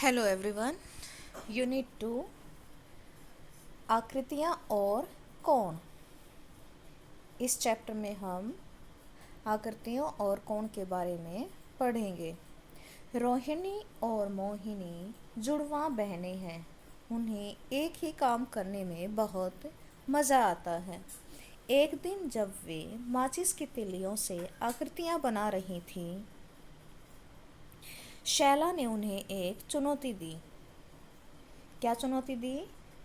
Hello everyone. Unit 2 आकृतियाँ और कोण। इस चैप्टर में हम आकृतियों और कोण के बारे में पढ़ेंगे। रोहिणी और मोहिनी जुड़वा बहनें हैं। उन्हें एक ही काम करने में बहुत मज़ा आता है। एक दिन जब वे माचिस की तिलियों से आकृतियाँ बना रही थीं, शैला ने उन्हें एक चुनौती दी। क्या चुनौती दी?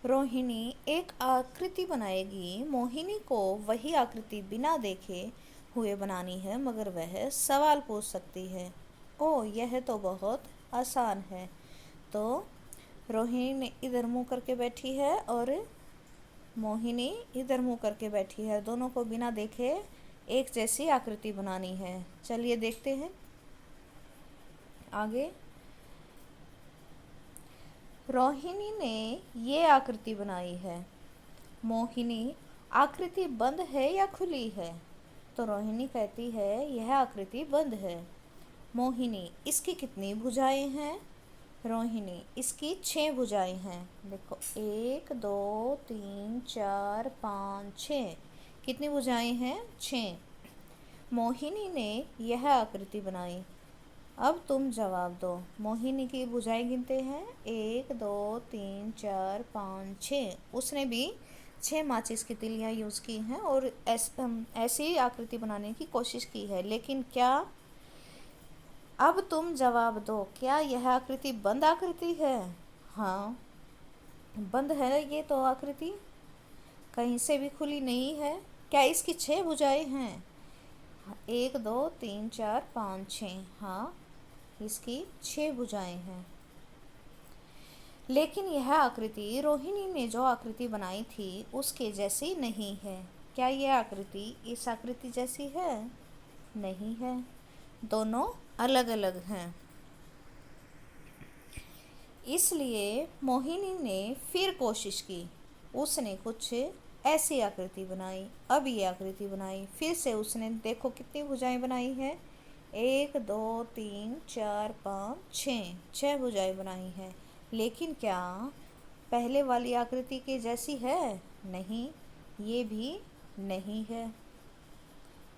रोहिणी एक आकृति बनाएगी। मोहिनी को वही आकृति बिना देखे हुए बनानी है, मगर वह सवाल पूछ सकती है। ओह, यह तो बहुत आसान है। तो रोहिणी इधर मुंह करके बैठी है और मोहिनी इधर मुंह करके बैठी है। दोनों को बिना देखे एक जैसी आकृति बनानी है। चलिए देखते हैं आगे। रोहिणी ने ये आकृति बनाई है। मोहिनी, आकृति बंद है या खुली है? तो रोहिणी कहती है यह आकृति बंद है। मोहिनी, इसकी कितनी भुजाएं हैं? रोहिणी, इसकी 6 भुजाएं हैं। देखो 1 2 3 4 5 6। कितनी भुजाएं हैं? 6। मोहिनी ने यह आकृति बनाई। अब तुम जवाब दो। मोहिनी की भुजाएं गिनते हैं 1 2 3 4 5 6। उसने भी 6 माचिस की तिलियां यूज़ की हैं और ऐसी आकृति बनाने की कोशिश की है। लेकिन क्या, अब तुम जवाब दो, क्या यह आकृति बंद आकृति है? हाँ, बंद है ये तो आकृति, कहीं से भी खुली नहीं है। क्या इसकी 6 भुजाएं हैं? 1 2 3 4 5 6। हाँ, इसकी 6 भुजाएं हैं। लेकिन यह आकृति रोहिणी ने जो आकृति बनाई थी उसके जैसी नहीं है। क्या यह आकृति इस आकृति जैसी है? नहीं है, दोनों अलग अलग हैं। इसलिए मोहिनी ने फिर कोशिश की। उसने कुछ ऐसी आकृति बनाई। अब ये आकृति बनाई फिर से उसने, देखो कितनी भुजाएं बनाई है। 1 2 3 4 5 6 भुजाएं बनाई हैं। लेकिन क्या पहले वाली आकृति के जैसी है? नहीं, ये भी नहीं है।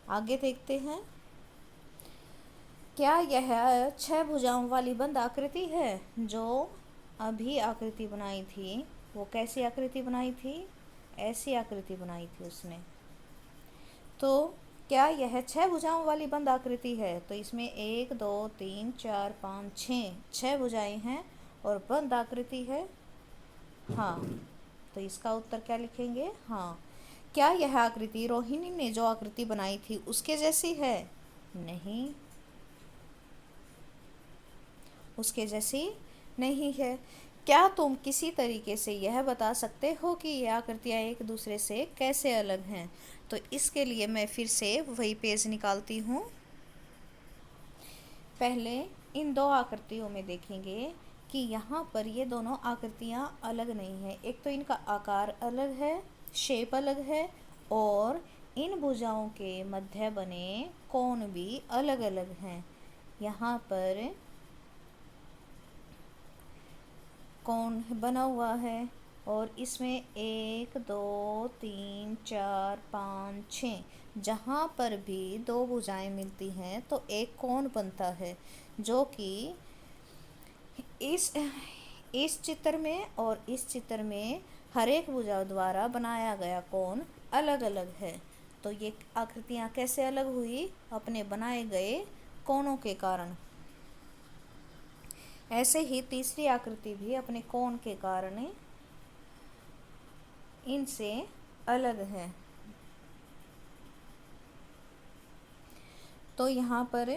आगे देखते हैं। क्या यह 6 भुजाओं वाली बंद आकृति है? जो अभी आकृति बनाई थी वो कैसी आकृति बनाई थी? ऐसी आकृति बनाई थी उसने। तो क्या यह 6 भुजाओं वाली बंद आकृति है? तो इसमें 1 2 3 4 5 6 भुजाएं हैं और बंद आकृति है। हाँ, तो इसका उत्तर क्या लिखेंगे? हाँ। क्या यह आकृति रोहिणी ने जो आकृति बनाई थी उसके जैसी है? नहीं, उसके जैसी नहीं है। क्या तुम किसी तरीके से यह बता सकते हो कि ये आकृतियाँ एक दूसरे से कैसे अलग हैं? तो इसके लिए मैं फिर से वही पेज निकालती हूँ। पहले इन दो आकृतियों में देखेंगे कि यहाँ पर ये दोनों आकृतियाँ अलग नहीं हैं। एक तो इनका आकार अलग है, शेप अलग है, और इन भुजाओं के मध्य बने कोण भी अलग अलग हैं। यहाँ पर कोण बना हुआ है और इसमें 1 2 3 4 5 6, जहाँ पर भी 2 भुजाएं मिलती हैं तो एक कोण बनता है, जो कि इस चित्र में और इस चित्र में हर एक भुजा द्वारा बनाया गया कोण अलग अलग है। तो ये आकृतियाँ कैसे अलग हुई? अपने बनाए गए कोणों के कारण। ऐसे ही तीसरी आकृति भी अपने कोण के कारण इनसे अलग है। तो यहाँ पर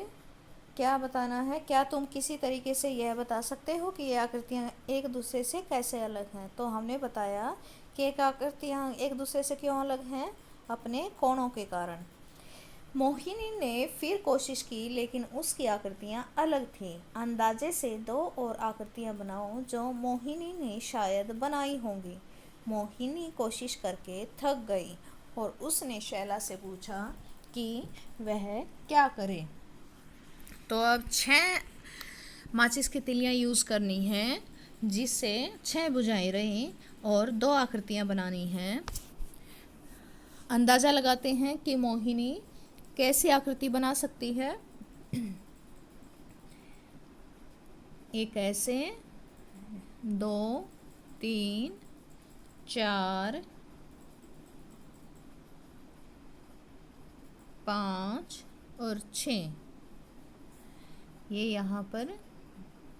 क्या बताना है? क्या तुम किसी तरीके से यह बता सकते हो कि ये आकृतियाँ एक दूसरे से कैसे अलग हैं? तो हमने बताया कि एक आकृतियाँ एक दूसरे से क्यों अलग हैं? अपने कोणों के कारण। मोहिनी ने फिर कोशिश की, लेकिन उसकी आकृतियाँ अलग थीं। अंदाजे से 2 और आकृतियाँ बनाओ जो मोहिनी ने शायद बनाई होंगी। मोहिनी कोशिश करके थक गई और उसने शैला से पूछा कि वह क्या करे। तो अब 6 माचिस की तिलियाँ यूज़ करनी हैं जिससे 6 भुजाएं रहें और 2 आकृतियाँ बनानी हैं। अंदाज़ा लगाते हैं कि मोहिनी कैसी आकृति बना सकती है। एक ऐसे, 2, 3, 4, 5 और 6 ये यहाँ पर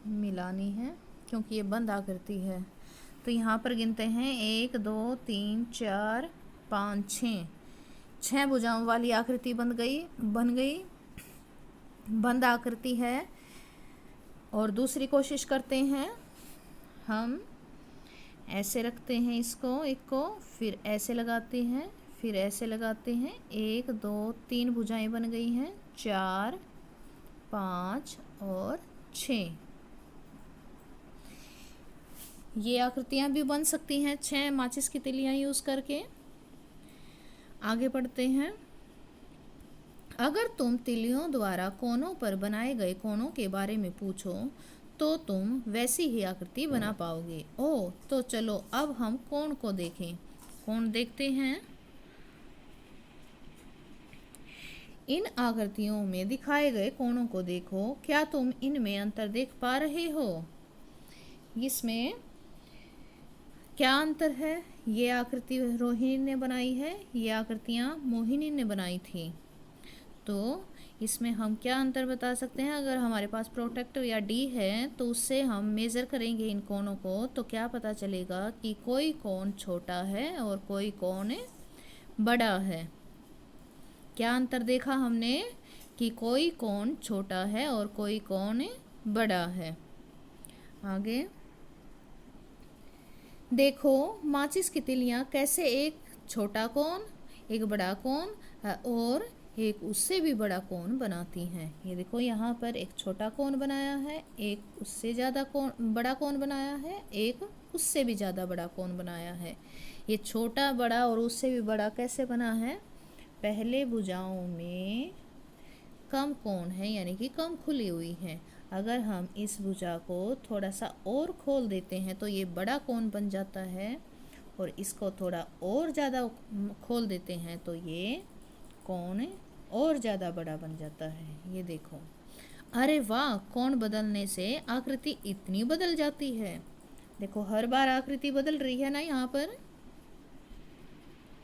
मिलानी है क्योंकि ये बंद आकृति है। तो यहाँ पर गिनते हैं 1, 2, 3, 4, 5, 6 भुजाओं वाली आकृति बन गई। बंद आकृति है। और दूसरी कोशिश करते हैं, हम ऐसे रखते हैं इसको, एक को, फिर ऐसे लगाते हैं, फिर ऐसे लगाते हैं। 1, 2, 3 भुजाएं बन गई हैं, 4, 5 और 6। ये आकृतियाँ भी बन सकती हैं 6 माचिस की तिलियाँ यूज़ करके। आगे बढ़ते हैं। अगर तुम तिलियों द्वारा कोनों पर बनाए गए कोनों के बारे में पूछो तो तुम वैसी ही आकृति बना पाओगे। ओह, तो चलो अब हम कोण को देखें। कोण देखते हैं। इन आकृतियों में दिखाए गए कोणों को देखो, क्या तुम इनमें अंतर देख पा रहे हो? इसमें क्या अंतर है? ये आकृति रोहिणी ने बनाई है, ये आकृतियाँ मोहिनी ने बनाई थी। तो इसमें हम क्या अंतर बता सकते हैं? अगर हमारे पास प्रोट्रैक्टर या डी है तो उससे हम मेज़र करेंगे इन कोणों को, तो क्या पता चलेगा कि कोई कोण छोटा है और कोई कोण बड़ा है। क्या अंतर देखा हमने कि कोई कोण छोटा है और कोई कोण बड़ा है। आगे देखो, माचिस की तिलियाँ कैसे एक छोटा कोण, एक बड़ा कोण और एक उससे भी बड़ा कोण बनाती हैं। ये देखो, यहाँ पर एक छोटा कोण बनाया है, एक उससे ज़्यादा बड़ा कोण बनाया है, एक उससे भी ज़्यादा बड़ा कोण बनाया है। ये छोटा, बड़ा और उससे भी बड़ा कैसे बना है? पहले भुजाओं में कम कोण है, यानी कि कम खुली हुई है। अगर हम इस भुजा को थोड़ा सा और खोल देते हैं तो ये बड़ा कोण बन जाता है, और इसको थोड़ा और ज़्यादा खोल देते हैं तो ये कोण और ज़्यादा बड़ा बन जाता है। ये देखो, अरे वाह, कोण बदलने से आकृति इतनी बदल जाती है। देखो, हर बार आकृति बदल रही है ना यहाँ पर।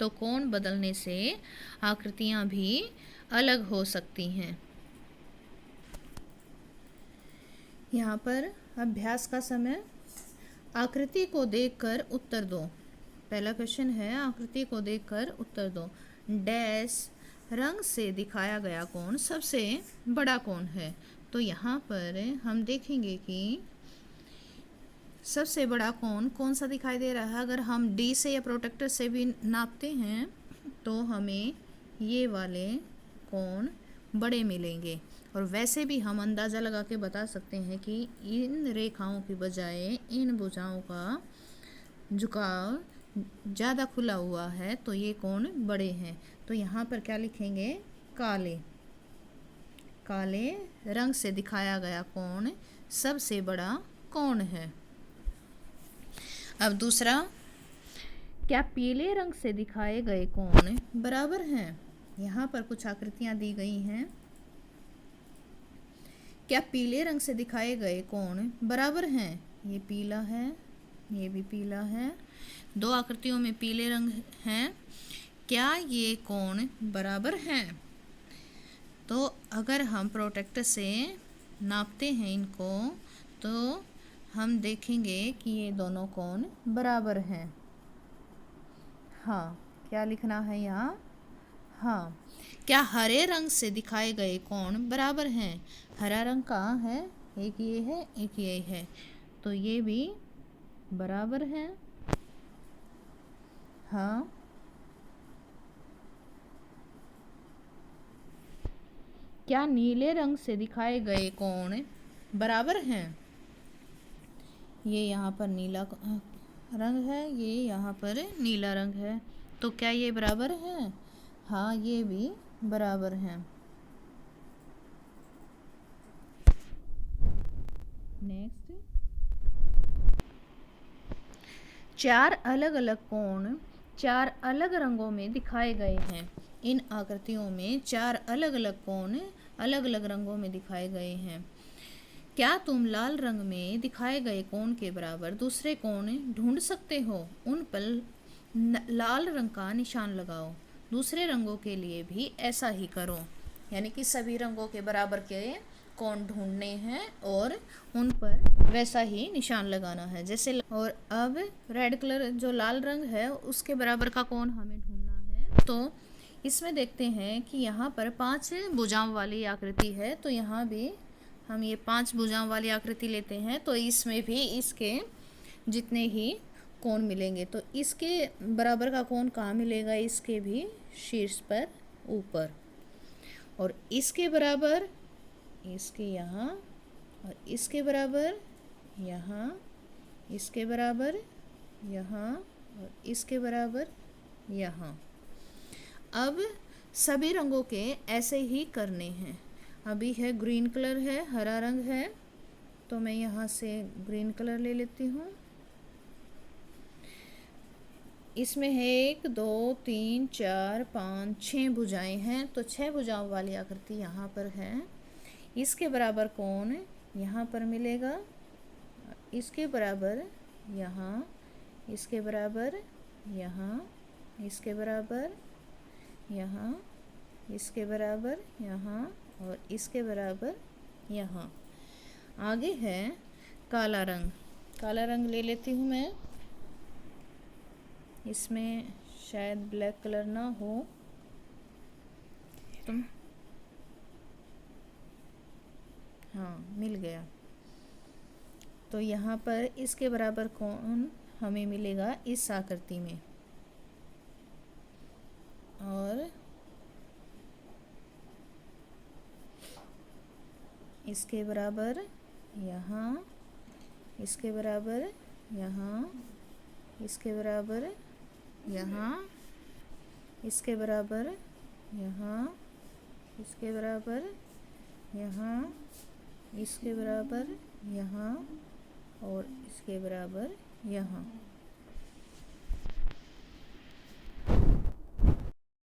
तो कोण बदलने से आकृतियाँ भी अलग हो सकती हैं। यहाँ पर अभ्यास का समय। आकृति को देखकर उत्तर दो। पहला क्वेश्चन है, आकृति को देखकर उत्तर दो। डैश रंग से दिखाया गया कोण सबसे बड़ा कोण है। तो यहाँ पर हम देखेंगे कि सबसे बड़ा कोण कौन सा दिखाई दे रहा है। अगर हम डी से या प्रोट्रैक्टर से भी नापते हैं तो हमें ये वाले कोण बड़े मिलेंगे। और वैसे भी हम अंदाज़ा लगा के बता सकते हैं कि इन रेखाओं की बजाय इन भुजाओं का झुकाव ज़्यादा खुला हुआ है, तो ये कोण बड़े हैं। तो यहाँ पर क्या लिखेंगे? काले रंग से दिखाया गया कोण सबसे बड़ा कोण है। अब दूसरा, क्या पीले रंग से दिखाए गए कोण बराबर हैं? यहाँ पर कुछ आकृतियाँ दी गई हैं। क्या पीले रंग से दिखाए गए कोण बराबर हैं? ये पीला है, ये भी पीला है। 2 आकृतियों में पीले रंग हैं। क्या ये कोण बराबर हैं? तो अगर हम प्रोट्रैक्टर से नापते हैं इनको तो हम देखेंगे कि ये दोनों कोण बराबर हैं। हाँ, क्या लिखना है यहाँ? हाँ। क्या हरे रंग से दिखाए गए कोण बराबर हैं? हरा रंग कहाँ है? एक ये है, एक ये है, तो ये भी बराबर हैं। हाँ। क्या नीले रंग से दिखाए गए कोण बराबर हैं? ये यहाँ पर नीला रंग है, ये यहाँ पर नीला रंग है, तो क्या ये बराबर हैं? हाँ, ये भी बराबर हैं। नेक्स्ट, 4 अलग अलग कोण 4 अलग रंगों में दिखाए गए हैं। इन आकृतियों में 4 अलग अलग कोण अलग अलग रंगों में दिखाए गए हैं। क्या तुम लाल रंग में दिखाए गए कोण के बराबर दूसरे कोण ढूंढ सकते हो? उन पर लाल रंग का निशान लगाओ। दूसरे रंगों के लिए भी ऐसा ही करो। यानी कि सभी रंगों के बराबर के कोण ढूंढने हैं और उन पर वैसा ही निशान लगाना है जैसे। और अब रेड कलर जो लाल रंग है उसके बराबर का कोण हमें ढूंढना है। तो इसमें देखते हैं कि यहाँ पर 5 भुजाओं वाली आकृति है, तो यहाँ भी हम ये 5 भुजाओं वाली आकृति लेते हैं। तो इसमें भी इसके जितने ही कोण मिलेंगे, तो इसके बराबर का कोण कहाँ मिलेगा? इसके भी शीर्ष पर ऊपर, और इसके बराबर इसके यहाँ, और इसके बराबर यहाँ, इसके बराबर यहाँ, और इसके बराबर यहाँ। अब सभी रंगों के ऐसे ही करने हैं। अभी है ग्रीन कलर है, हरा रंग है, तो मैं यहाँ से ग्रीन कलर ले लेती हूँ। इसमें है 1 2 3 4 5 6 भुजाएं हैं, तो 6 भुजाओं वाली आकृति यहाँ पर है। इसके बराबर कोण यहाँ पर मिलेगा, इसके बराबर यहाँ, इसके बराबर यहाँ, इसके बराबर यहाँ, इसके बराबर यहाँ, और इसके बराबर यहाँ। आगे है काला रंग। काला रंग ले लेती हूँ मैं। इसमें शायद ब्लैक कलर ना हो, तुम हाँ मिल गया। तो यहाँ पर इसके बराबर कोण हमें मिलेगा इस आकृति में, और इसके बराबर यहाँ, इसके बराबर यहाँ, इसके बराबर यहाँ, इसके बराबर यहाँ, इसके बराबर यहाँ, इसके बराबर यहाँ, और इसके बराबर यहाँ।